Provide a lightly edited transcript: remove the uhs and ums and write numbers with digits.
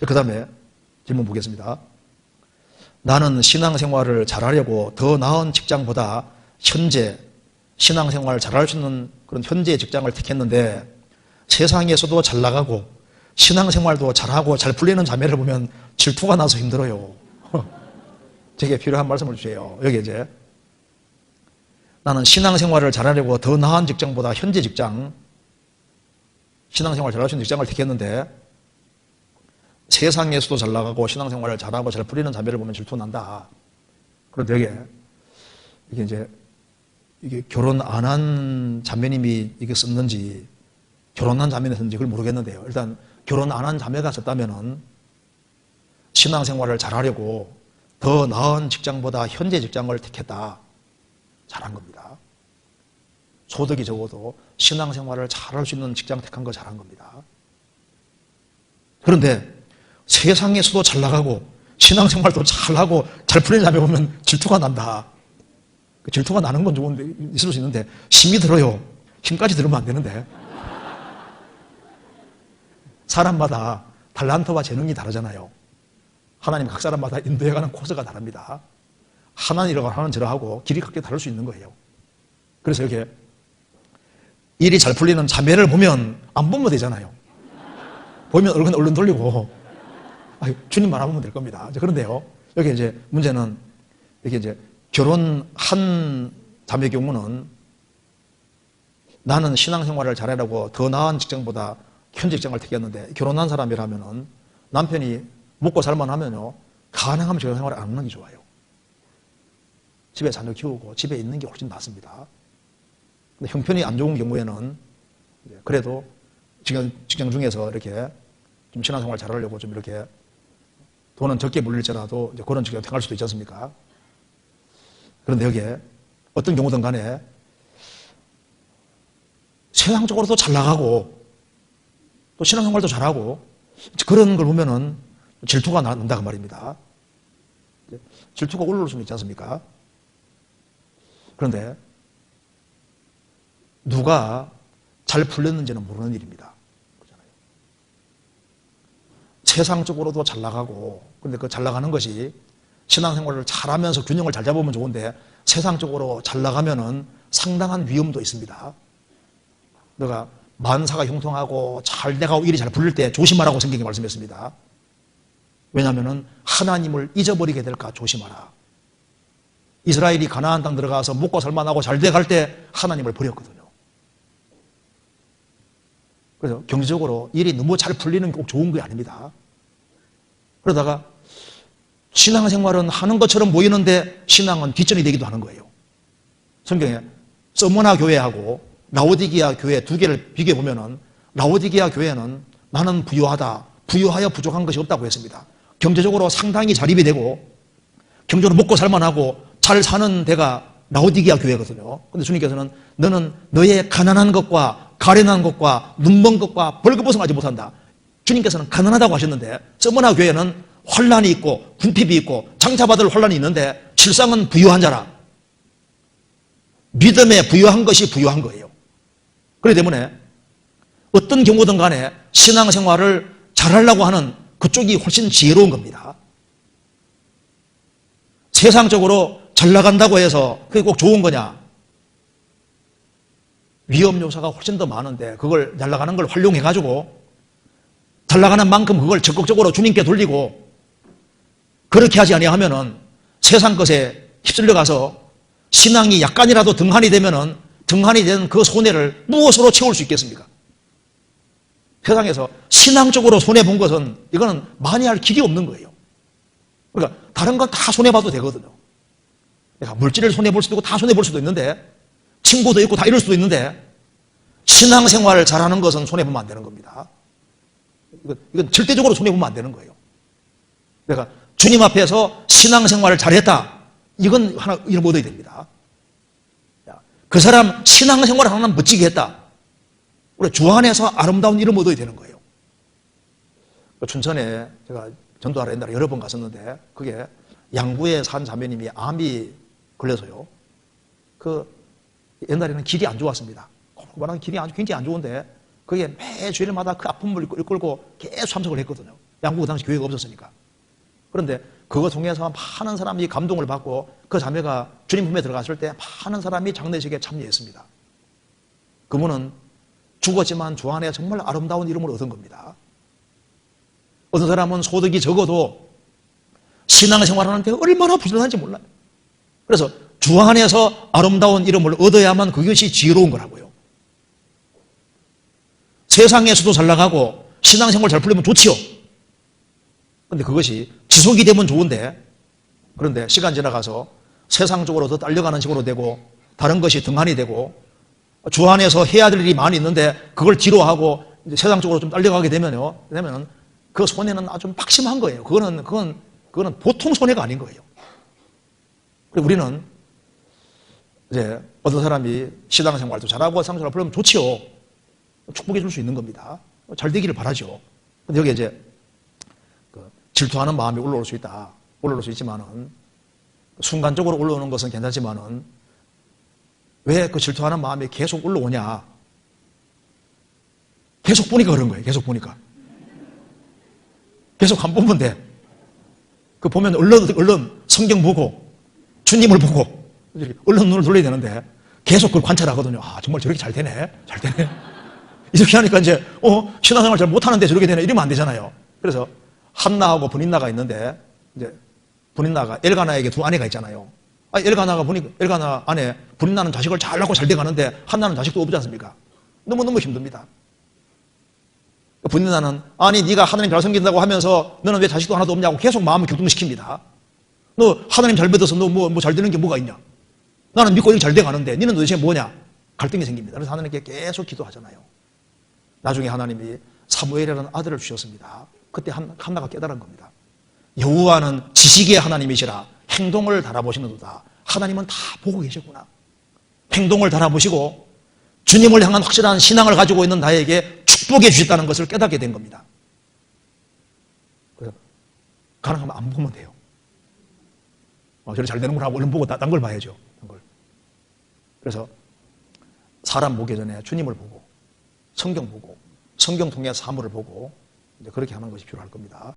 그 다음에 질문 보겠습니다. 나는 신앙생활을 잘하려고 더 나은 직장보다 현재 신앙생활을 잘할 수 있는 그런 현재의 직장을 택했는데 세상에서도 잘 나가고 신앙생활도 잘하고 잘 풀리는 자매를 보면 질투가 나서 힘들어요. 제게 필요한 말씀을 주세요. 여기 이제 나는 신앙생활을 잘하려고 더 나은 직장보다 현재 직장, 신앙생활 잘할 수 있는 직장을 택했는데 세상에서도 잘 나가고 신앙생활을 잘하고 잘 풀리는 자매를 보면 질투난다. 그런데 이게 이제 이게 결혼 안 한 자매님이 이게 썼는지 결혼한 자매가 썼는지 그걸 모르겠는데요. 일단 결혼 안 한 자매가 썼다면은 신앙생활을 잘하려고 더 나은 직장보다 현재 직장을 택했다. 잘한 겁니다. 소득이 적어도 신앙생활을 잘할 수 있는 직장 택한 거 잘한 겁니다. 그런데 세상에서도 잘 나가고 신앙생활도 잘하고 잘 풀리는 자매 보면 질투가 난다. 질투가 나는 건 좋은데 있을 수 있는데 힘이 들어요. 힘까지 들으면 안 되는데. 사람마다 달란트와 재능이 다르잖아요. 하나님 각 사람마다 인도해가는 코스가 다릅니다. 하나는 이러고 하나는 저러하고 길이 각기 다를 수 있는 거예요. 그래서 이렇게 일이 잘 풀리는 자매를 보면 안 보면 되잖아요. 보면 얼른 돌리고 주님 바라보면 될 겁니다. 그런데요, 여기 이제 문제는 이렇게 이제 결혼한 자매의 경우는 나는 신앙생활을 잘하려고 더 나은 직장보다 현재 직장을 택했는데 결혼한 사람이라면은 남편이 먹고 살만 하면요, 가능하면 결혼생활을 안 하는 게 좋아요. 집에 자녀 키우고 집에 있는 게 훨씬 낫습니다. 근데 형편이 안 좋은 경우에는 그래도 직장 중에서 이렇게 좀 신앙생활 잘하려고 좀 이렇게 돈은 적게 물릴지라도 이제 그런 직장을 택할 수도 있지 않습니까? 그런데 여기에 어떤 경우든 간에 세상적으로도 잘 나가고 또 신앙생활도 잘하고 그런 걸 보면은 질투가 난다 그 말입니다. 질투가 올라올 수는 있지 않습니까? 그런데 누가 잘 풀렸는지는 모르는 일입니다. 그렇잖아요. 세상적으로도 잘 나가고, 근데 그 잘 나가는 것이 신앙생활을 잘하면서 균형을 잘 잡으면 좋은데 세상적으로 잘 나가면은 상당한 위험도 있습니다. 내가 만사가 형통하고 잘 돼가고 일이 잘 풀릴 때 조심하라고 성경이 말씀했습니다. 왜냐하면은 하나님을 잊어버리게 될까 조심하라. 이스라엘이 가나안 땅 들어가서 먹고 살만하고 잘 돼갈 때 하나님을 버렸거든요. 그래서 경제적으로 일이 너무 잘 풀리는 게 꼭 좋은 게 아닙니다. 그러다가 신앙생활은 하는 것처럼 보이는데 신앙은 뒷전이 되기도 하는 거예요. 성경에 서머나 교회하고 라오디게아 교회 두 개를 비교해 보면은 라오디게아 교회는 나는 부유하다, 부유하여 부족한 것이 없다고 했습니다. 경제적으로 상당히 자립이 되고 경제적으로 먹고 살만하고 잘 사는 데가 라오디게아 교회거든요. 그런데 주님께서는 너는 너의 가난한 것과 가련한 것과 눈먼 것과 벌거벗어가지 못한다. 주님께서는 가난하다고 하셨는데 서머나 교회는 환란이 있고 궁핍이 있고 장차받을 환란이 있는데 실상은 부유한 자라. 믿음에 부유한 것이 부유한 거예요. 그렇기 때문에 어떤 경우든 간에 신앙생활을 잘하려고 하는 그쪽이 훨씬 지혜로운 겁니다. 세상적으로 잘 나간다고 해서 그게 꼭 좋은 거냐? 위험 요소가 훨씬 더 많은데 그걸 잘 나가는 걸 활용해가지고 잘 나가는 만큼 그걸 적극적으로 주님께 돌리고 그렇게 하지 아니하면은 세상 것에 휩쓸려 가서 신앙이 약간이라도 등한이 되면은 등한이 된 그 손해를 무엇으로 채울 수 있겠습니까? 세상에서 신앙적으로 손해본 것은 이거는 만회할 길이 없는 거예요. 그러니까 다른 건 다 손해봐도 되거든요. 그러니까 물질을 손해볼 수도 있고 다 손해볼 수도 있는데 친구도 있고 다 이럴 수도 있는데 신앙생활을 잘하는 것은 손해보면 안 되는 겁니다. 이건 절대적으로 손해보면 안 되는 거예요. 그러니까 주님 앞에서 신앙생활을 잘했다. 이건 하나 이름 얻어야 됩니다. 그 사람 신앙생활을 하나 멋지게 했다. 우리 주 안에서 아름다운 이름 얻어야 되는 거예요. 춘천에 제가 전도하러 옛날에 여러 번 갔었는데 그게 양구에 산 자매님이 암이 걸려서요. 그 옛날에는 길이 안 좋았습니다. 말하는 길이 굉장히 안 좋은데 그게 매 주일마다 그 아픔을 끌고 계속 참석을 했거든요. 양국 당시 교회가 없었으니까. 그런데 그거 통해서 많은 사람이 감동을 받고 그 자매가 주님 품에 들어갔을 때 많은 사람이 장례식에 참여했습니다. 그분은 죽었지만 주 안에 정말 아름다운 이름을 얻은 겁니다. 어떤 사람은 소득이 적어도 신앙생활하는데 얼마나 부지런한지 몰라요. 그래서 주 안에서 아름다운 이름을 얻어야만 그것이 지혜로운 거라고요. 세상에서도 잘 나가고 신앙생활 잘 풀리면 좋지요. 그런데 그것이 지속이 되면 좋은데, 그런데 시간 지나가서 세상적으로 더 딸려가는 식으로 되고 다른 것이 등한이 되고 주 안에서 해야 될 일이 많이 있는데 그걸 뒤로 하고 이제 세상적으로 좀 딸려가게 되면요. 왜냐면 그 손해는 아주 막심한 거예요. 그거는 보통 손해가 아닌 거예요. 그리고 우리는 이제 어떤 사람이 신앙생활도 잘하고 상생활 풀면 좋지요. 축복해 줄 수 있는 겁니다. 잘 되기를 바라죠. 근데 여기 이제 질투하는 마음이 올라올 수 있다. 올라올 수 있지만은 순간적으로 올라오는 것은 괜찮지만은 왜 그 질투하는 마음이 계속 올라오냐? 계속 보니까 그런 거예요. 계속 보니까. 계속 안 보면 돼. 그 보면 얼른 성경 보고 주님을 보고 얼른 눈을 돌려야 되는데 계속 그걸 관찰하거든요. 아, 정말 저렇게 잘 되네. 잘 되네. 이렇게 하니까 이제 신앙생활 잘 못하는데 저렇게 되네. 이러면 안 되잖아요. 그래서 한나하고 분인나가 있는데 이제 분인나가 엘가나에게 두 아내가 있잖아요. 엘가나가 보니까 엘가나 아내 분인나는 자식을 잘 낳고 잘 돼가는데 한나는 자식도 없지 않습니까? 너무너무 힘듭니다. 분인나는 아니 네가 하나님 잘 섬긴다고 하면서 너는 왜 자식도 하나도 없냐고 계속 마음을 격동시킵니다. 너 하나님 잘 믿어서 너 뭐 잘 되는 게 뭐가 있냐? 나는 믿고 이렇게 잘 돼가는데 너는 도대체 뭐냐? 갈등이 생깁니다. 그래서 하나님께 계속 기도하잖아요. 나중에 하나님이 사무엘이라는 아들을 주셨습니다. 그때 한나가 깨달은 겁니다. 여호와는 지식의 하나님이시라 행동을 달아보시는도다. 하나님은 다 보고 계셨구나. 행동을 달아보시고 주님을 향한 확실한 신앙을 가지고 있는 나에게 축복해 주셨다는 것을 깨닫게 된 겁니다. 그래서 가능하면 안 보면 돼요. 저리 잘 되는구나 하고 얼른 보고 딴 걸 봐야죠. 그래서 사람 보기 전에 주님을 보고 성경 보고 성경 통해 사물을 보고 이제 그렇게 하는 것이 필요할 겁니다.